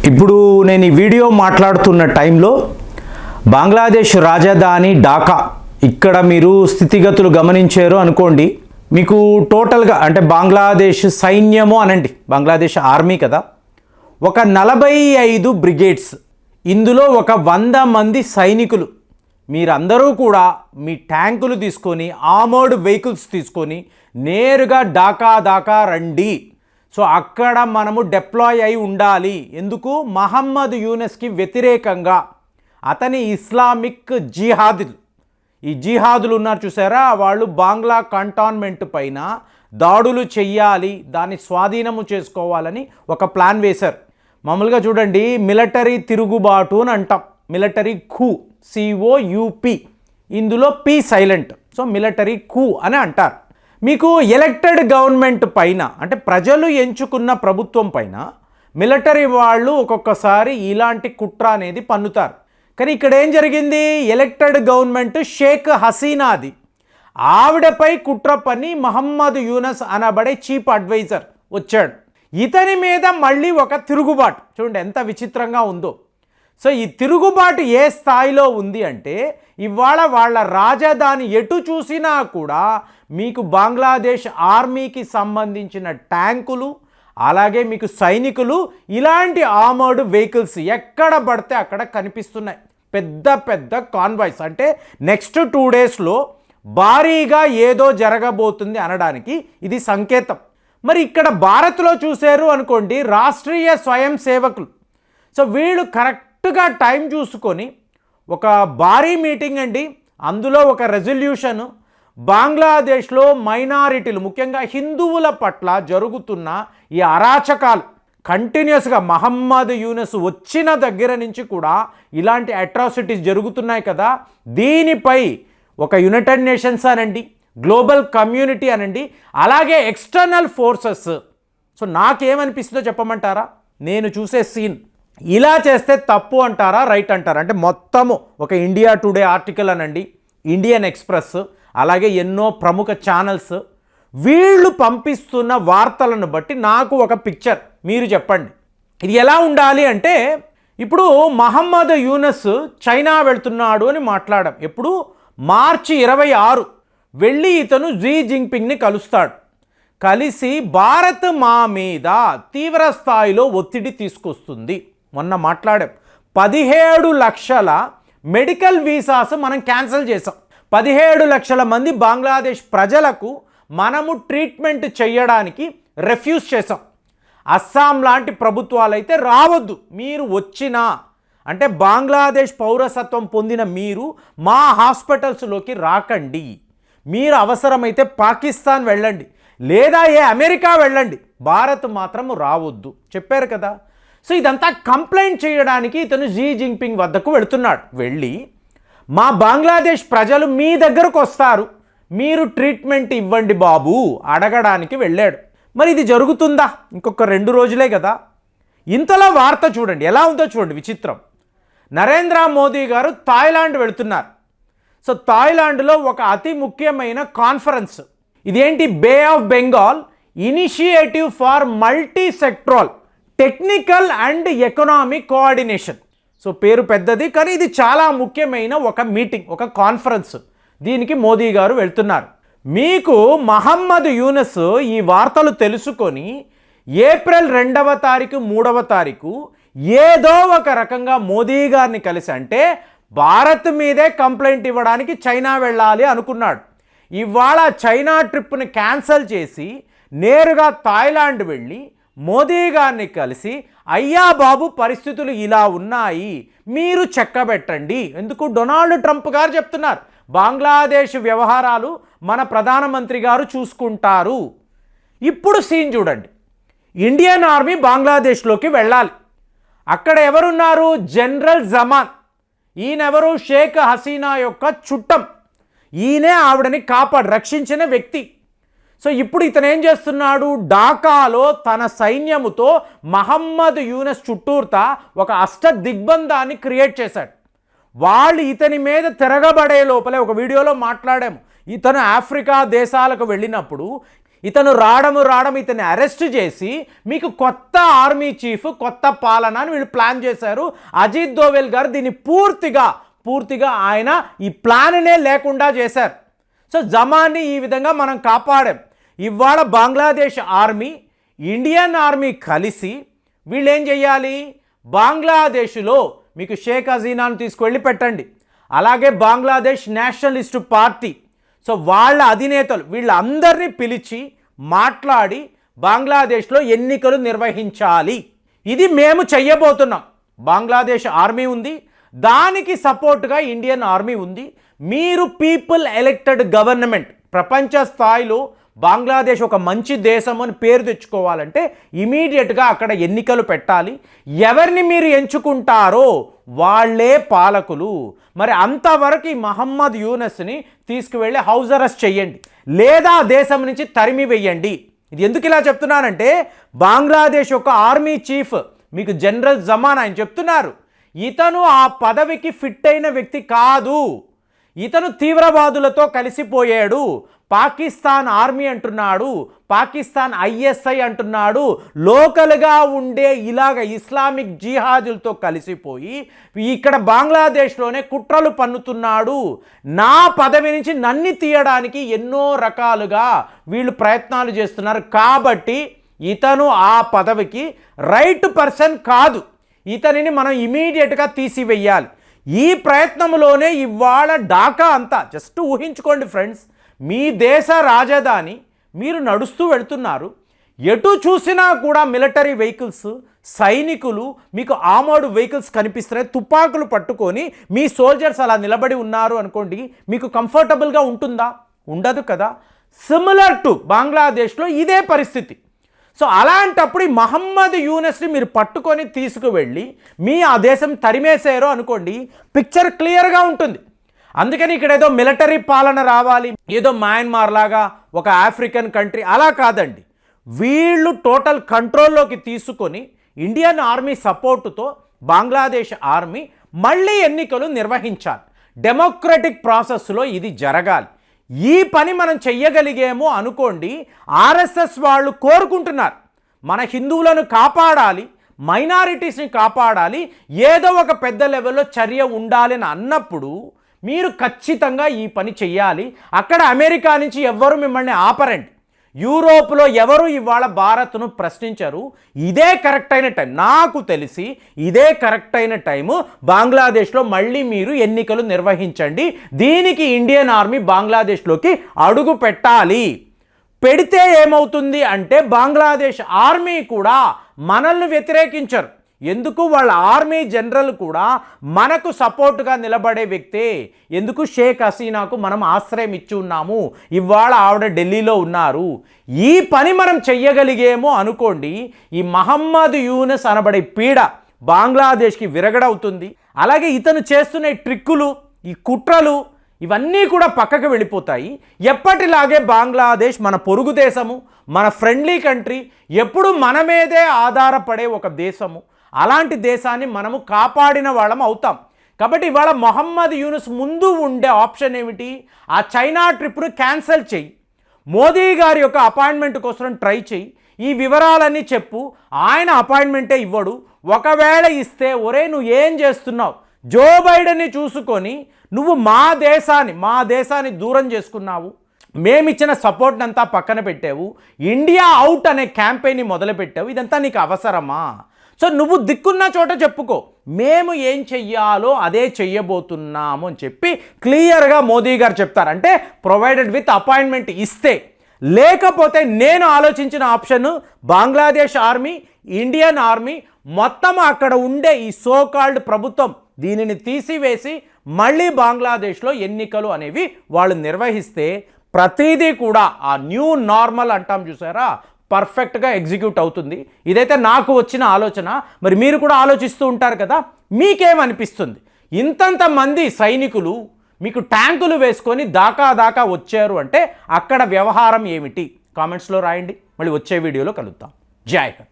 ఇప్పుడు నేను ఈ వీడియో మాట్లాడుతున్న టైంలో బంగ్లాదేశ్ రాజధాని ఢాకా ఇక్కడ మీరు స్థితిగతులు గమనించారు అనుకోండి. మీకు టోటల్గా అంటే బంగ్లాదేశ్ సైన్యము అనండి, బంగ్లాదేశ్ ఆర్మీ కదా, ఒక 45 బ్రిగేడ్స్, ఇందులో ఒక 100 మంది సైనికులు. మీరందరూ కూడా మీ ట్యాంకులు తీసుకొని ఆర్మర్డ్ వెహికల్స్ తీసుకొని నేరుగా ఢాకా దాకా రండి. సో అక్కడ మనము డిప్లాయ్ అయి ఉండాలి. ఎందుకు? మహమ్మద్ యూనస్కి వ్యతిరేకంగా అతని ఇస్లామిక్ జిహాదులు, ఈ జిహాదులు ఉన్నారు చూసారా, వాళ్ళు బాంగ్లా కంటోన్మెంట్ పైన దాడులు చెయ్యాలి, దాన్ని స్వాధీనము చేసుకోవాలని ఒక ప్లాన్ వేశారు. మామూలుగా చూడండి, మిలిటరీ తిరుగుబాటు అని అంటాం, మిలిటరీ ఖూ, COUP, ఇందులో P సైలెంట్, సో మిలిటరీ ఖూ అని అంటారు. మీకు ఎలక్టెడ్ గవర్నమెంట్ పైన అంటే ప్రజలు ఎంచుకున్న ప్రభుత్వం పైన మిలిటరీ వాళ్ళు ఒక్కొక్కసారి ఇలాంటి కుట్ర అనేది పన్నుతారు. కానీ ఇక్కడ ఏం జరిగింది? ఎలక్టెడ్ గవర్నమెంట్ షేక్ హసీనాది, ఆవిడపై కుట్ర పని మహమ్మద్ యూనస్ అనబడే చీఫ్ అడ్వైజర్ వచ్చాడు. ఇతని మీద మళ్ళీ ఒక తిరుగుబాటు, చూడండి ఎంత విచిత్రంగా ఉందో. సో ఈ తిరుగుబాటు ఏ స్థాయిలో ఉంది అంటే, ఇవాళ వాళ్ళ రాజధాని ఎటు చూసినా కూడా మీకు బంగ్లాదేశ్ ఆర్మీకి సంబంధించిన ట్యాంకులు, అలాగే మీకు సైనికులు, ఇలాంటి ఆర్మర్డ్ వెహికల్స్ ఎక్కడ పడితే అక్కడ కనిపిస్తున్నాయి. పెద్ద పెద్ద కాన్వాయ్స్, అంటే నెక్స్ట్ 2 డేస్లో భారీగా ఏదో జరగబోతుంది అనడానికి ఇది సంకేతం. మరి ఇక్కడ భారత్లో చూశారు అనుకోండి, రాష్ట్రీయ స్వయం సేవకులు, సో వీళ్ళు కరెక్ట్గా టైం చూసుకొని ఒక భారీ మీటింగ్ అండి, అందులో ఒక రెజల్యూషన్, బంగ్లాదేశ్లో మైనారిటీలు ముఖ్యంగా హిందువుల పట్ల జరుగుతున్న ఈ అరాచకాలు కంటిన్యూస్గా మహమ్మద్ యూనస్ వచ్చిన దగ్గర నుంచి కూడా ఇలాంటి అట్రాసిటీస్ జరుగుతున్నాయి కదా, దీనిపై ఒక యునైటెడ్ నేషన్స్ అనండి, గ్లోబల్ కమ్యూనిటీ అనండి, అలాగే ఎక్స్టర్నల్ ఫోర్సెస్. సో నాకేమనిపిస్తుందో చెప్పమంటారా? నేను చూసే సీన్, ఇలా చేస్తే తప్పు అంటారా, రైట్ అంటారా? అంటే మొత్తము ఒక ఇండియా టుడే ఆర్టికల్ అనండి, ఇండియన్ ఎక్స్ప్రెస్, అలాగే ఎన్నో ప్రముఖ ఛానల్స్, వీళ్ళు పంపిస్తున్న వార్తలను బట్టి నాకు ఒక పిక్చర్ మీరు చెప్పండి. ఇది ఎలా ఉండాలి అంటే, ఇప్పుడు మహమ్మద్ యూనస్ చైనా వెళ్తున్నాడు అని మాట్లాడాం. ఎప్పుడు? మార్చి 26 వెళ్ళి ఇతను జీ జింగ్పింగ్ని కలుస్తాడు. కలిసి భారత్ మా మీద తీవ్ర స్థాయిలో ఒత్తిడి తీసుకొస్తుంది. మొన్న మాట్లాడాం, 17 లక్షల మెడికల్ వీసాస్ మనం క్యాన్సిల్ చేసాం. 17 లక్షల మంది బంగ్లాదేశ్ ప్రజలకు మనము ట్రీట్మెంట్ చేయడానికి రెఫ్యూజ్ చేసాం. అస్సాం లాంటి ప్రభుత్వాలు అయితే రావద్దు, మీరు వచ్చినా అంటే బంగ్లాదేశ్ పౌరసత్వం పొందిన మీరు మా హాస్పిటల్స్లోకి రాకండి, మీరు అవసరమైతే పాకిస్తాన్ వెళ్ళండి, లేదా అమెరికా వెళ్ళండి, భారత్ మాత్రం రావద్దు చెప్పారు కదా. సో ఇదంతా కంప్లైంట్ చేయడానికి ఇతను జీ జింగ్పింగ్ వద్దకు వెళుతున్నాడు. వెళ్ళి మా బంగ్లాదేశ్ ప్రజలు మీ దగ్గరకు వస్తారు, మీరు ట్రీట్మెంట్ ఇవ్వండి బాబు అడగడానికి వెళ్ళాడు. మరి ఇది జరుగుతుందా? ఇంకొక 2 రోజులే కదా. ఇంతలో వార్త చూడండి ఎలా ఉందో, చూడండి విచిత్రం. నరేంద్ర మోదీ గారు థాయిలాండ్ వెళుతున్నారు. సో థాయిలాండ్లో ఒక అతి ముఖ్యమైన కాన్ఫరెన్స్, ఇదేంటి? Bay of Bengal initiative for multi sectoral technical and economic cooperation. So పేరు పెద్దది, కానీ ఇది చాలా ముఖ్యమైన ఒక మీటింగ్, ఒక కాన్ఫరెన్స్. దీనికి మోదీ గారు వెళ్తున్నారు. మీకు మహమ్మద్ యూనస్ ఈ వార్తలు తెలుసుకొని ఏప్రిల్ 2వ తారీఖు 3వ తారీఖు ఏదో ఒక రకంగా మోదీ గారిని కలిసి, అంటే భారత్ మీదే కంప్లైంట్ ఇవ్వడానికి చైనా వెళ్ళాలి అనుకున్నాడు. ఇవాళ చైనా ట్రిప్ని క్యాన్సిల్ చేసి నేరుగా థాయిలాండ్ వెళ్ళి మోదీ గారిని కలిసి, అయ్యా బాబు పరిస్థితులు ఇలా ఉన్నాయి, మీరు చక్కబెట్టండి. ఎందుకు? డొనాల్డ్ ట్రంప్ గారు చెప్తున్నారు, బంగ్లాదేశ్ వ్యవహారాలు మన ప్రధానమంత్రి గారు చూసుకుంటారు. ఇప్పుడు సీన్ చూడండి, ఇండియన్ ఆర్మీ బంగ్లాదేశ్లోకి వెళ్ళాలి. అక్కడ ఎవరున్నారు? జనరల్ జమాన్. ఈయనెవరు? షేక్ హసీనా యొక్క చుట్టం, ఈయనే ఆవిడని రక్షించిన వ్యక్తి. సో ఇప్పుడు ఇతను ఏం చేస్తున్నాడు? ఢాకాలో తన సైన్యముతో మహమ్మద్ యూనస్ చుట్టూర్తా ఒక అష్ట దిగ్బంధాన్ని క్రియేట్ చేశాడు. వాళ్ళు ఇతని మీద తిరగబడే లోపలే ఒక వీడియోలో మాట్లాడాము, ఇతను ఆఫ్రికా దేశాలకు వెళ్ళినప్పుడు ఇతను రావడం ఇతన్ని అరెస్ట్ చేసి మీకు కొత్త ఆర్మీ చీఫ్, కొత్త పాలన అని వీళ్ళు ప్లాన్ చేశారు. అజిత్ దోవల్ గారు దీన్ని పూర్తిగా ఆయన ఈ ప్లాన్నే లేకుండా చేశారు. సో జమాన్ని ఈ విధంగా మనం కాపాడాం. ఇవాళ బంగ్లాదేశ్ ఆర్మీ, ఇండియన్ ఆర్మీ కలిసి వీళ్ళు ఏం చేయాలి, బంగ్లాదేశ్లో మీకు షేక్ హసీనాను తీసుకువెళ్ళి పెట్టండి. అలాగే బంగ్లాదేశ్ నేషనలిస్టు పార్టీ, సో వాళ్ళ అధినేతలు వీళ్ళందరినీ పిలిచి మాట్లాడి బంగ్లాదేశ్లో ఎన్నికలు నిర్వహించాలి. ఇది మేము చెయ్యబోతున్నాం. బంగ్లాదేశ్ ఆర్మీ ఉంది, దానికి సపోర్ట్గా ఇండియన్ ఆర్మీ ఉంది. మీరు పీపుల్ ఎలక్టెడ్ గవర్నమెంట్, ప్రపంచ స్థాయిలో బంగ్లాదేశ్ ఒక మంచి దేశం అని పేరు తెచ్చుకోవాలంటే ఇమీడియట్గా అక్కడ ఎన్నికలు పెట్టాలి. ఎవరిని మీరు ఎంచుకుంటారో వాళ్ళే పాలకులు. మరి అంతవరకు ఈ మహమ్మద్ యూనస్ని తీసుకువెళ్ళి హౌస్ అరెస్ట్ చేయండి, లేదా దేశం నుంచి తరిమి వెయ్యండి. ఇది ఎందుకు ఇలా చెప్తున్నానంటే బంగ్లాదేశ్ యొక్క ఆర్మీ చీఫ్ మీకు జనరల్ జమాన్ ఆయన చెప్తున్నారు, ఇతను ఆ పదవికి ఫిట్ అయిన వ్యక్తి కాదు, ఇతను తీవ్రవాదులతో కలిసిపోయాడు, పాకిస్తాన్ ఆర్మీ అంటున్నాడు, పాకిస్తాన్ ఐఎస్ఐ అంటున్నాడు, లోకల్గా ఉండే ఇలాగ ఇస్లామిక్ జిహాదులతో కలిసిపోయి ఇక్కడ బంగ్లాదేశ్లోనే కుట్రలు పన్నుతున్నాడు, నా పదవి నుంచి నన్ను తీయడానికి ఎన్నో రకాలుగా వీళ్ళు ప్రయత్నాలు చేస్తున్నారు. కాబట్టి ఇతను ఆ పదవికి రైట్ పర్సన్ కాదు, ఇతనిని మనం ఇమీడియట్గా తీసివేయాలి. ఈ ప్రయత్నంలోనే ఇవాళ ఢాకా అంతా, జస్ట్ ఊహించుకోండి ఫ్రెండ్స్, మీ దేశ రాజధాని మీరు నడుస్తూ వెళ్తున్నారు, ఎటు చూసినా కూడా మిలిటరీ వెహికల్స్, సైనికులు, మీకు ఆర్మర్డ్ వెహికల్స్ కనిపిస్తున్నాయి, తుపాకులు పట్టుకొని మీ సోల్జర్స్ అలా నిలబడి ఉన్నారు అనుకోండి, మీకు కంఫర్టబుల్గా ఉంటుందా? ఉండదు కదా. సిమిలర్ టు బంగ్లాదేశ్లో ఇదే పరిస్థితి. సో అలాంటప్పుడు ఈ మహమ్మద్ యూనస్ని మీరు పట్టుకొని తీసుకువెళ్ళి మీ ఆ దేశం తరిమేశారో అనుకోండి, పిక్చర్ క్లియర్గా ఉంటుంది. అందుకని ఇక్కడ ఏదో మిలిటరీ పాలన రావాలి, ఏదో మయన్మార్ లాగా ఒక ఆఫ్రికన్ కంట్రీ అలా కాదండి. వీళ్ళు టోటల్ కంట్రోల్లోకి తీసుకొని ఇండియన్ ఆర్మీ సపోర్టుతో బంగ్లాదేశ్ ఆర్మీ మళ్ళీ ఎన్నికలు నిర్వహించాలి. డెమోక్రటిక్ ప్రాసెస్లో ఇది జరగాలి. ఈ పని మనం చెయ్యగలిగేమో అనుకోండి, ఆర్ఎస్ఎస్ వాళ్ళు కోరుకుంటున్నారు మన హిందువులను కాపాడాలి, మైనారిటీస్ని కాపాడాలి, ఏదో ఒక పెద్ద లెవెల్లో చర్య ఉండాలి అని అన్నప్పుడు మీరు ఖచ్చితంగా ఈ పని చెయ్యాలి. అక్కడ అమెరికా నుంచి ఎవ్వరు మిమ్మల్ని ఆపరండి, యూరోప్లో ఎవరు ఇవాళ భారత్ను ప్రశ్నించరు. ఇదే కరెక్ట్ అయిన టైం, నాకు తెలిసి ఇదే కరెక్ట్ అయిన టైము. బంగ్లాదేశ్లో మళ్ళీ మీరు ఎన్నికలు నిర్వహించండి. దీనికి ఇండియన్ ఆర్మీ బంగ్లాదేశ్లోకి అడుగు పెట్టాలి. పెడితే ఏమవుతుంది అంటే బంగ్లాదేశ్ ఆర్మీ కూడా మనల్ని వ్యతిరేకించరు. ఎందుకు? వాళ్ళ ఆర్మీ జనరల్ కూడా మనకు సపోర్టుగా నిలబడే వ్యక్తే. ఎందుకు? షేక్ హసీనాకు మనం ఆశ్రయం ఇచ్చి ఉన్నాము, ఇవాళ ఆవిడ ఢిల్లీలో ఉన్నారు. ఈ పని మనం చెయ్యగలిగేమో అనుకోండి, ఈ మహమ్మద్ యూనస్ అనబడే పీడ బంగ్లాదేశ్కి విరగడవుతుంది. అలాగే ఇతను చేస్తున్న ట్రిక్కులు, ఈ కుట్రలు ఇవన్నీ కూడా పక్కకు వెళ్ళిపోతాయి. ఎప్పటిలాగే బంగ్లాదేశ్ మన పొరుగు దేశము, మన ఫ్రెండ్లీ కంట్రీ, ఎప్పుడు మన మీదే ఆధారపడే ఒక దేశము. అలాంటి దేశాన్ని మనము కాపాడిన వాళ్ళం అవుతాం. కాబట్టి ఇవాళ మొహమ్మద్ యూనస్ ముందు ఉండే ఆప్షన్ ఏమిటి? ఆ చైనా ట్రిప్ను క్యాన్సిల్ చేయి, మోదీ గారి యొక్క అపాయింట్మెంట్ కోసం ట్రై చేయి, ఈ వివరాలన్నీ చెప్పు. ఆయన అపాయింట్మెంటే ఇవ్వడు. ఒకవేళ ఇస్తే, ఒరే నువ్వు ఏం చేస్తున్నావు, జో బైడెన్ని చూసుకొని నువ్వు మా దేశాన్ని దూరం చేసుకున్నావు, మేమిచ్చిన సపోర్ట్ని అంతా పక్కన పెట్టావు, ఇండియా అవుట్ అనే క్యాంపెయిన్ని మొదలుపెట్టావు, ఇదంతా నీకు అవసరమా? సో నువ్వు దిక్కున్న చోట చెప్పుకో, మేము ఏం చెయ్యాలో అదే చెయ్యబోతున్నాము అని చెప్పి క్లియర్గా మోదీ గారు చెప్తారు. అంటే ప్రొవైడెడ్ విత్ అపాయింట్మెంట్ ఇస్తే. లేకపోతే నేను ఆలోచించిన option Bangladesh army, Indian army మొత్తం అక్కడ ఉండే ఈ సోకాల్డ్ ప్రభుత్వం దీనిని తీసివేసి మళ్ళీ బంగ్లాదేశ్లో ఎన్నికలు అనేవి వాళ్ళు నిర్వహిస్తే ప్రతిదీ కూడా ఆ న్యూ నార్మల్ అంటాం చూసారా, పర్ఫెక్ట్గా ఎగ్జిక్యూట్ అవుతుంది. ఇదైతే నాకు వచ్చిన ఆలోచన. మరి మీరు కూడా ఆలోచిస్తూ ఉంటారు కదా, మీకేమనిపిస్తుంది? ఇంతంత మంది సైనికులు మీకు ట్యాంకులు వేసుకొని దాకా వచ్చారు అంటే అక్కడ వ్యవహారం ఏమిటి? కామెంట్స్లో రాయండి. మళ్ళీ వచ్చే వీడియోలో కలుద్దాం. జై హింద్.